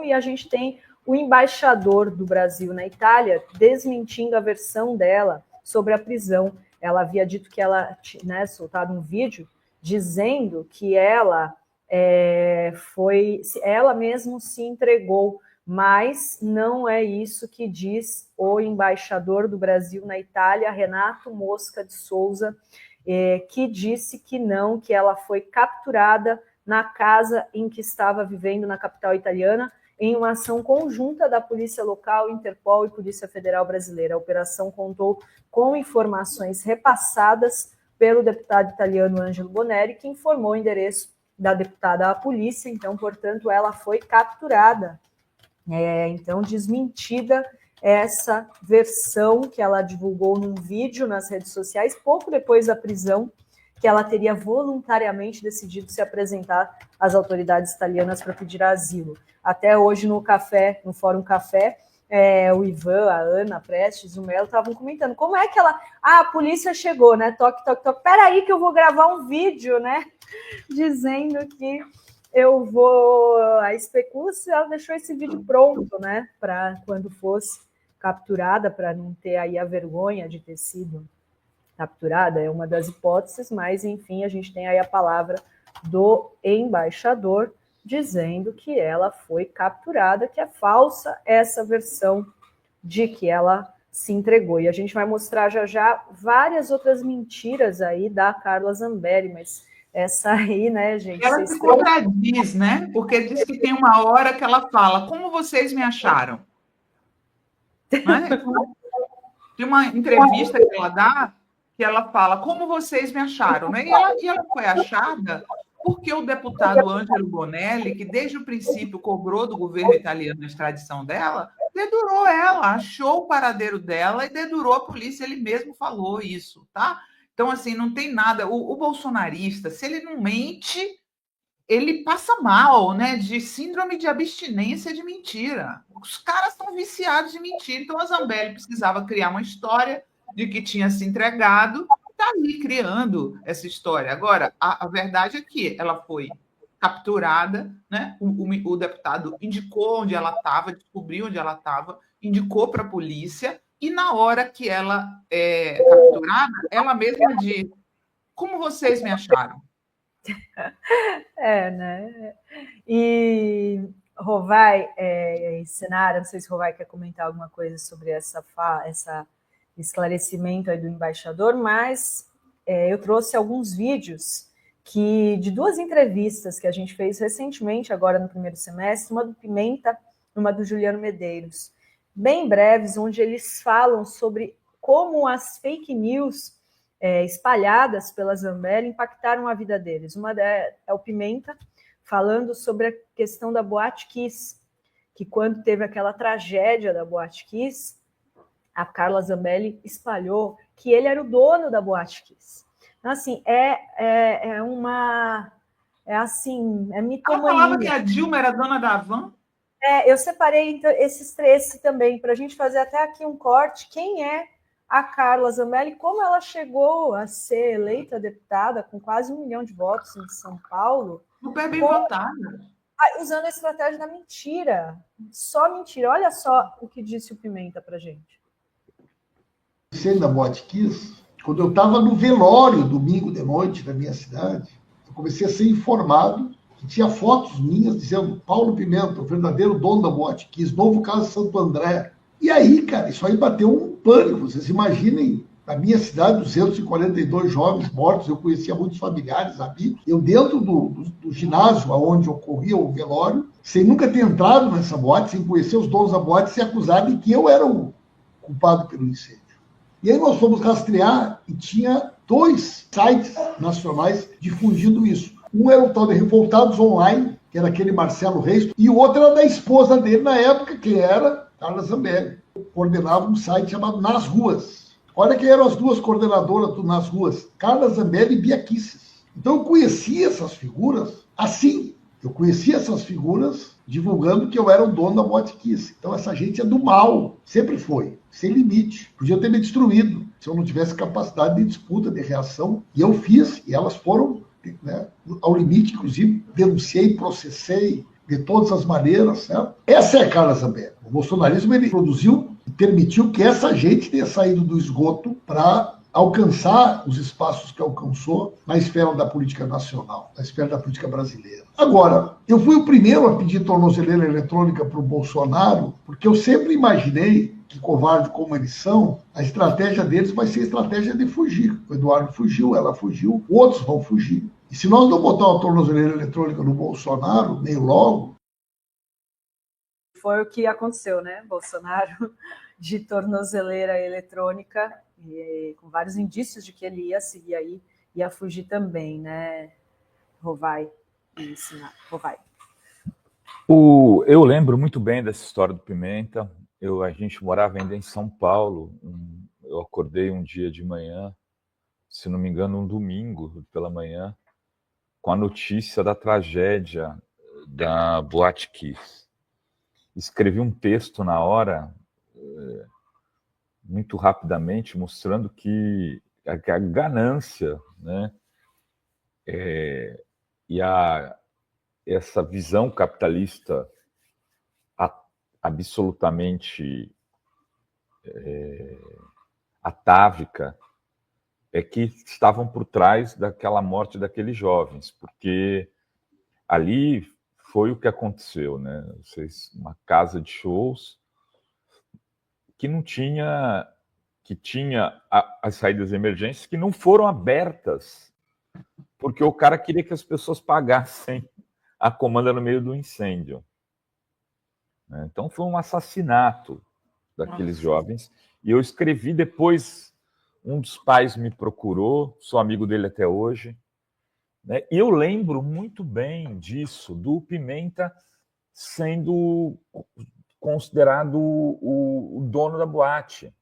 e a gente tem o embaixador do Brasil na Itália desmentindo a versão dela sobre a prisão. Ela havia dito que ela, né, soltado um vídeo dizendo que ela ela mesma se entregou, mas não é isso que diz o embaixador do Brasil na Itália, Renato Mosca de Souza, que disse que não, que ela foi capturada na casa em que estava vivendo na capital italiana, em uma ação conjunta da Polícia Local, Interpol e Polícia Federal Brasileira. A operação contou com informações repassadas pelo deputado italiano Angelo Bonelli, que informou o endereço da deputada à polícia, então, portanto, ela foi capturada. Então, desmentida essa versão que ela divulgou num vídeo nas redes sociais, pouco depois da prisão, que ela teria voluntariamente decidido se apresentar às autoridades italianas para pedir asilo. Até hoje, no Fórum Café, o Ivan, a Ana Prestes, o Melo estavam comentando como é que a polícia chegou, né? Toque, toque, toque. Peraí que eu vou gravar um vídeo, né? Dizendo que eu vou... A especula se ela deixou esse vídeo pronto, né? Para quando fosse capturada, para não ter aí a vergonha de ter sido capturada, é uma das hipóteses, mas, enfim, a gente tem aí a palavra do embaixador dizendo que ela foi capturada, que é falsa essa versão de que ela se entregou. E a gente vai mostrar já várias outras mentiras aí da Carla Zambelli, mas essa aí, né, gente... Ela se contradiz, né? Porque diz que tem uma hora que ela fala, como vocês me acharam? Né? Tem uma entrevista que ela dá, que ela fala, como vocês me acharam? Né? E ela foi achada porque o deputado Angelo Bonelli, que desde o princípio cobrou do governo italiano a extradição dela, dedurou ela, achou o paradeiro dela e dedurou a polícia, ele mesmo falou isso, tá? Então, assim, não tem nada. O bolsonarista, se ele não mente, ele passa mal, né? De síndrome de abstinência de mentira. Os caras estão viciados de mentira. Então, a Zambelli precisava criar uma história de que tinha se entregado, está ali criando essa história. Agora, a verdade é que ela foi capturada, né? O deputado indicou onde ela estava, descobriu onde ela estava, indicou para a polícia, e na hora que ela é capturada, ela mesma diz, como vocês me acharam? Né? E Rovai e Senara, não sei se Rovai quer comentar alguma coisa sobre essa esclarecimento aí do embaixador, mas eu trouxe alguns vídeos de duas entrevistas que a gente fez recentemente, agora no primeiro semestre, uma do Pimenta e uma do Juliano Medeiros, bem breves, onde eles falam sobre como as fake news espalhadas pela Zambelli impactaram a vida deles. Uma é o Pimenta, falando sobre a questão da Boate Kiss, que quando teve aquela tragédia da Boate Kiss, a Carla Zambelli espalhou que ele era o dono da Boate Kiss. Então, assim, é mitomania. Ela falava que a Dilma era dona da Havan? Eu separei então, esses três também, para a gente fazer até aqui um corte. Quem é a Carla Zambelli, como ela chegou a ser eleita deputada com quase 1 milhão de votos em São Paulo. Super bem votada. Usando a estratégia da mentira. Só mentira. Olha só o que disse o Pimenta pra gente. Sendo da Boate Kiss, quando eu estava no velório, domingo de noite, na minha cidade, eu comecei a ser informado que tinha fotos minhas dizendo Paulo Pimenta, o verdadeiro dono da Boate Kiss, novo caso Santo André. E aí, cara, isso aí bateu um pânico. Vocês imaginem, na minha cidade, 242 jovens mortos, eu conhecia muitos familiares, amigos. Eu dentro do ginásio onde ocorria o velório, sem nunca ter entrado nessa boate, sem conhecer os donos da boate, ser acusado de que eu era o culpado pelo incêndio. E aí nós fomos rastrear e tinha 2 sites nacionais difundindo isso. Um era o tal de Revoltados Online, que era aquele Marcelo Reis, e o outro era da esposa dele na época, que era Carla Zambelli. Coordenava um site chamado Nas Ruas. Olha quem eram as duas coordenadoras do Nas Ruas, Carla Zambelli e Bia Kicis. Então eu conhecia essas figuras assim. Eu conhecia essas figuras divulgando que eu era o dono da Boate Kiss. Então essa gente é do mal, sempre foi, sem limite. Podia ter me destruído se eu não tivesse capacidade de disputa, de reação. E eu fiz, e elas foram, né, ao limite, inclusive denunciei, processei, de todas as maneiras, certo? Essa é a Carla Zambelli. O bolsonarismo, ele produziu e permitiu que essa gente tenha saído do esgoto para alcançar os espaços que alcançou na esfera da política nacional, na esfera da política brasileira. Agora, eu fui o primeiro a pedir tornozeleira eletrônica para o Bolsonaro, porque eu sempre imaginei que, covarde como eles são, a estratégia deles vai ser a estratégia de fugir. O Eduardo fugiu, ela fugiu, outros vão fugir. E se nós não botar uma tornozeleira eletrônica no Bolsonaro, meio logo... Foi o que aconteceu, né? Bolsonaro de tornozeleira eletrônica, e com vários indícios de que ele ia seguir aí, ia fugir também, né? Rovai e Rovai. Eu lembro muito bem dessa história do Pimenta. A gente morava ainda em São Paulo. Eu acordei um dia de manhã, se não me engano, um domingo pela manhã, com a notícia da tragédia da Boate Kiss. Escrevi um texto na hora, muito rapidamente, mostrando que a ganância, né, e essa visão capitalista absolutamente atávica é que estavam por trás daquela morte daqueles jovens, porque ali foi o que aconteceu, né? Uma casa de shows que não tinha, que tinha as saídas de emergência que não foram abertas, porque o cara queria que as pessoas pagassem a comanda no meio do incêndio. Então foi um assassinato daqueles jovens. E eu escrevi depois, um dos pais me procurou, sou amigo dele até hoje, né? E eu lembro muito bem disso, do Pimenta sendo considerado o dono da boate.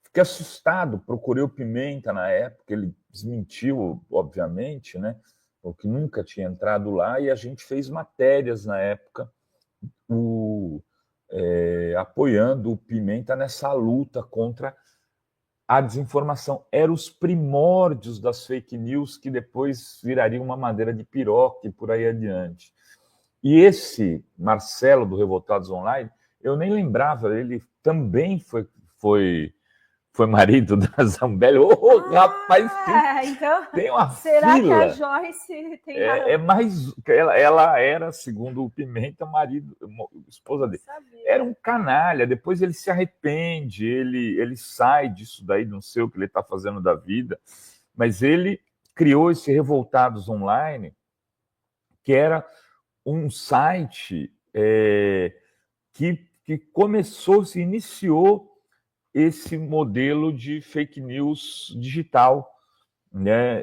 Fiquei assustado, procurei o Pimenta na época, ele desmentiu, obviamente, né? Porque nunca tinha entrado lá, e a gente fez matérias na época apoiando o Pimenta nessa luta contra a desinformação. Eram os primórdios das fake news que depois virariam uma madeira de piroca e por aí adiante. E esse Marcelo do Revoltados Online, eu nem lembrava, ele também foi marido da Zambelli. Rapaz, então, tem uma será fila. Que a Joyce tem mais... Ela era, segundo o Pimenta, esposa dele. Era um canalha. Depois ele se arrepende, ele sai disso daí, não sei o que ele está fazendo da vida, mas ele criou esse Revoltados Online, que era um site que se iniciou esse modelo de fake news digital, né,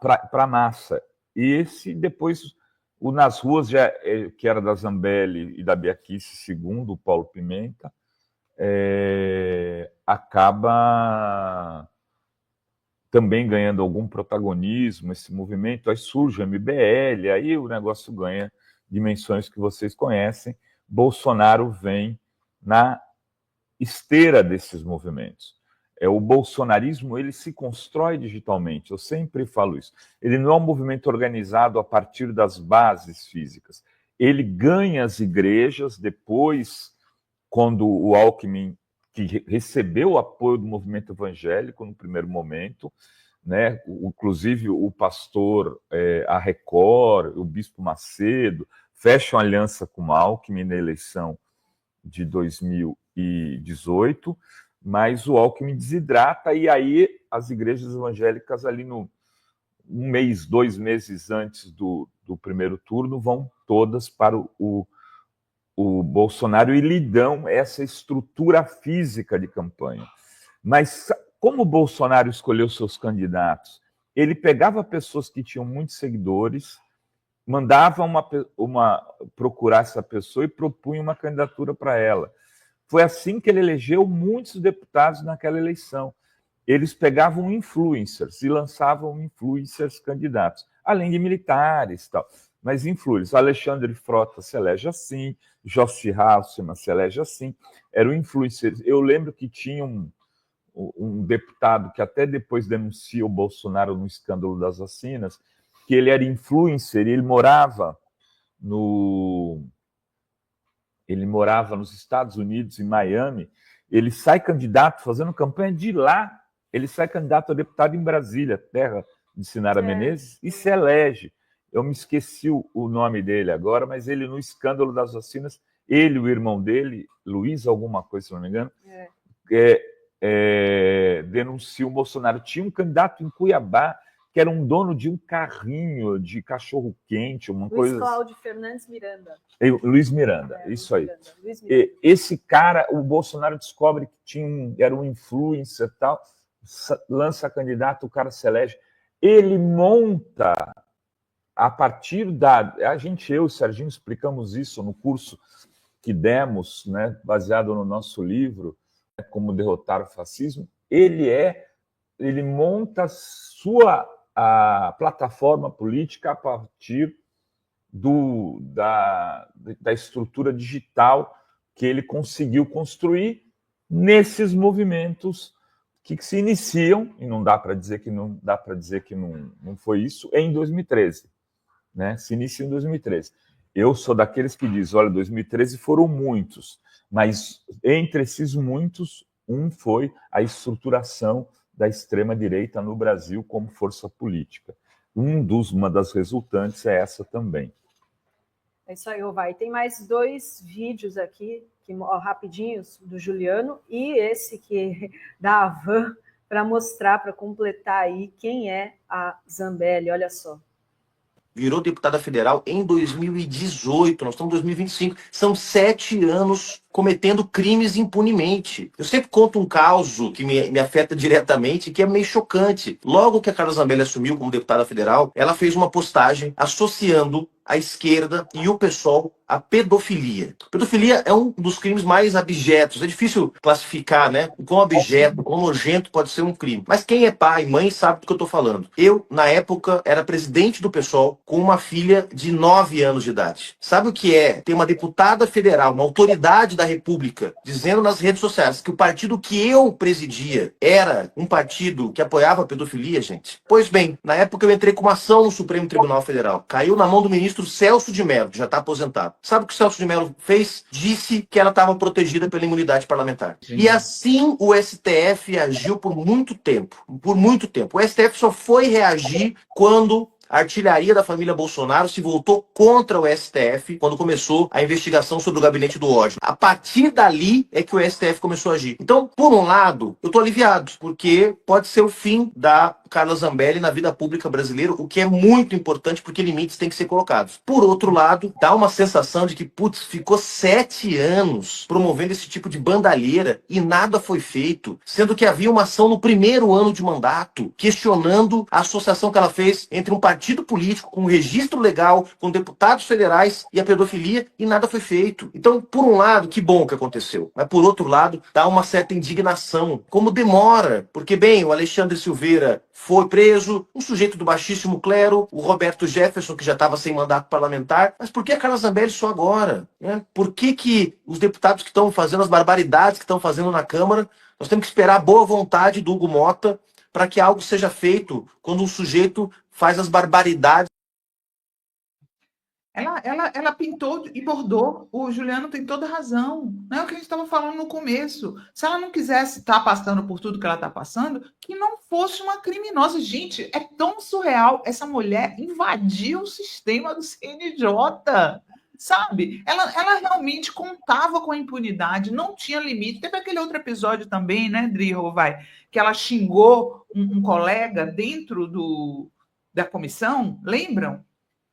para a massa. E esse, depois, o Nas Ruas, que era da Zambelli e da Bia Kicis, segundo o Paulo Pimenta, acaba também ganhando algum protagonismo, esse movimento. Aí surge o MBL, aí o negócio ganha dimensões que vocês conhecem. Bolsonaro vem na esteira desses movimentos. O bolsonarismo, ele se constrói digitalmente, eu sempre falo isso. Ele não é um movimento organizado a partir das bases físicas. Ele ganha as igrejas depois, quando o Alckmin, que recebeu o apoio do movimento evangélico no primeiro momento, né? Inclusive o pastor, a Record, o bispo Macedo, fecham aliança com o Alckmin na eleição de 2018, mas o Alckmin desidrata, e aí as igrejas evangélicas ali um mês, 2 meses antes do primeiro turno vão todas para o Bolsonaro e lhe dão essa estrutura física de campanha. Mas como o Bolsonaro escolheu seus candidatos? Ele pegava pessoas que tinham muitos seguidores, mandava procurar essa pessoa e propunha uma candidatura para ela. Foi assim que ele elegeu muitos deputados naquela eleição. Eles pegavam influencers e lançavam influencers candidatos, além de militares e tal. Mas influencers. Alexandre Frota se elege assim, Jossi Halsemann se elege assim. Eram influencers. Eu lembro que tinha um deputado que até depois denuncia o Bolsonaro no escândalo das vacinas, que ele era influencer e ele morava Ele morava nos Estados Unidos, em Miami. Ele sai candidato, fazendo campanha de lá. Ele sai candidato a deputado em Brasília, terra de Sinara Menezes, e se elege. Eu me esqueci o nome dele agora, mas ele, no escândalo das vacinas, ele e o irmão dele, Luiz alguma coisa, se não me engano, denunciou o Bolsonaro. Tinha um candidato em Cuiabá que era um dono de um carrinho de cachorro-quente, uma coisa... Luiz Cláudio Fernandes Miranda. Luiz Miranda, isso aí. Esse cara, o Bolsonaro descobre que era um influencer e tal, lança candidato, o cara se elege. Ele monta, a partir a gente, eu e o Serginho, explicamos isso no curso que demos, né, baseado no nosso livro, Como Derrotar o Fascismo. Ele monta a plataforma política a partir da estrutura digital que ele conseguiu construir nesses movimentos que se iniciam, e não dá para dizer que não foi isso, em 2013. Né? Se inicia em 2013. Eu sou daqueles que dizem, olha, 2013 foram muitos, mas entre esses muitos, foi a estruturação da extrema-direita no Brasil como força política. Uma das resultantes é essa também. É isso aí, Vai. Tem mais 2 vídeos aqui, rapidinhos, do Juliano, e esse que da Avan, para mostrar, para completar aí quem é a Zambelli. Olha só. Virou deputada federal em 2018, nós estamos em 2025. São 7 anos cometendo crimes impunemente. Eu sempre conto um caso que me afeta diretamente, que é meio chocante. Logo que a Carla Zambelli assumiu como deputada federal, ela fez uma postagem associando a esquerda e o PSOL à pedofilia. Pedofilia é um dos crimes mais abjetos. É difícil classificar, né? O quão abjeto, o quão nojento pode ser um crime. Mas quem é pai e mãe sabe do que eu estou falando. Eu, na época, era presidente do PSOL com uma filha de 9 anos de idade. Sabe o que é ter uma deputada federal, uma autoridade da República, dizendo nas redes sociais que o partido que eu presidia era um partido que apoiava a pedofilia, gente? Pois bem, na época eu entrei com uma ação no Supremo Tribunal Federal. Caiu na mão do ministro Celso de Mello, que já está aposentado. Sabe o que o Celso de Mello fez? Disse que ela estava protegida pela imunidade parlamentar. Sim. E assim o STF agiu por muito tempo. Por muito tempo. O STF só foi reagir quando a artilharia da família Bolsonaro se voltou contra o STF quando começou a investigação sobre o gabinete do ódio. A partir dali é que o STF começou a agir. Então, por um lado, eu tô aliviado, porque pode ser o fim da Carla Zambelli na vida pública brasileira, o que é muito importante, porque limites têm que ser colocados. Por outro lado, dá uma sensação de que, putz, ficou 7 anos promovendo esse tipo de bandalheira e nada foi feito, sendo que havia uma ação no primeiro ano de mandato, questionando a associação que ela fez entre um partido político com um registro legal, com deputados federais e a pedofilia, e nada foi feito. Então, por um lado, que bom que aconteceu, mas por outro lado, dá uma certa indignação. Como demora? Porque, bem, o Alexandre Silveira foi preso, um sujeito do baixíssimo clero, o Roberto Jefferson, que já estava sem mandato parlamentar. Mas por que a Carla Zambelli só agora? Né? Por que os deputados que estão fazendo as barbaridades que estão fazendo na Câmara, nós temos que esperar a boa vontade do Hugo Mota para que algo seja feito quando um sujeito faz as barbaridades? Ela pintou e bordou. O Juliano tem toda razão. Não é o que a gente estava falando no começo. Se ela não quisesse estar passando por tudo que ela está passando, que não fosse uma criminosa. Gente, é tão surreal. Essa mulher invadiu o sistema do CNJ. Sabe? Ela realmente contava com a impunidade, não tinha limite. Teve aquele outro episódio também, né, Dri Rovai, que ela xingou um colega dentro da comissão, lembram?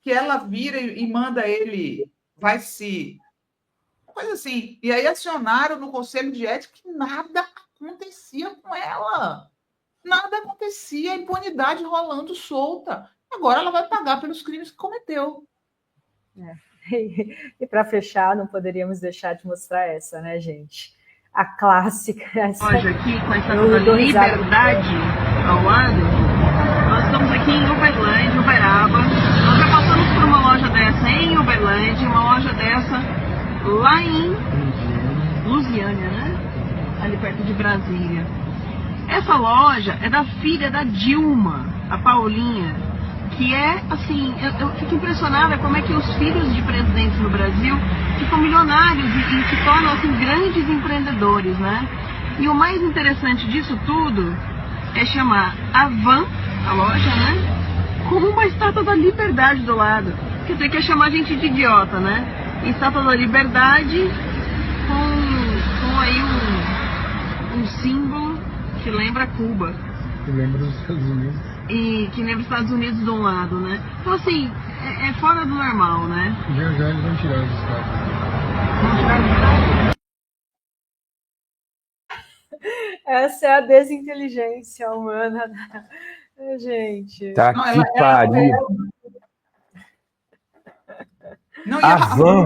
Que ela vira e manda ele, coisa assim. E aí acionaram no Conselho de Ética que nada acontecia com ela. Nada acontecia, a impunidade rolando solta. Agora ela vai pagar pelos crimes que cometeu. E para fechar, não poderíamos deixar de mostrar essa, né, gente? A clássica. Essa... Hoje aqui, com essa liberdade ao lado, nós estamos aqui em Uberlândia, Uberaba. Nós já passamos por uma loja dessa em Uberlândia, uma loja dessa lá em Lusiânia, né? Ali perto de Brasília. Essa loja é da filha da Dilma, a Paulinha. que é, assim, eu fico impressionada como é que os filhos de presidentes no Brasil ficam milionários e se tornam, assim, grandes empreendedores, né? E o mais interessante disso tudo é chamar a Van, a loja, né, como uma estátua da liberdade do lado. Quer dizer, quer chamar a gente de idiota, né? Estátua da liberdade com aí um símbolo que lembra Cuba. Que lembra dos Estados Unidos. E que lembra os Estados Unidos de um lado, né? Então, assim, é fora do normal, né? Já já eles vão tirar os estátuas. Vamos tirar os estátuas. Essa é a desinteligência humana, gente. Tá Não, que pariu. Não, e A a Van.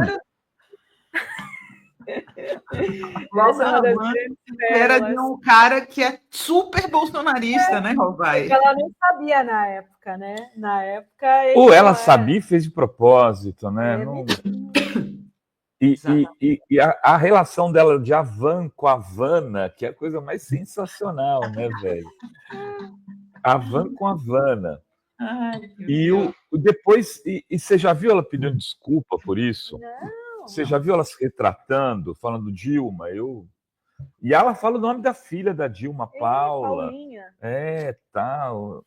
Essa é uma das grandes era de pérolas. um cara que é super bolsonarista, né, Rovai? Ela nem sabia na época, né? Na época. ele Ou não ela era- sabia e fez de propósito, né? É, Não- Exatamente. E a relação dela de Havan com Havana, que é a coisa mais sensacional, né, velho? Havan com Havana. Ai, meu E Deus. depois, e você já viu ela pedindo desculpa por isso? Não, Você já viu ela se retratando, falando Dilma? E ela fala o nome da filha da Dilma, Paula. Paulinha. É, tal.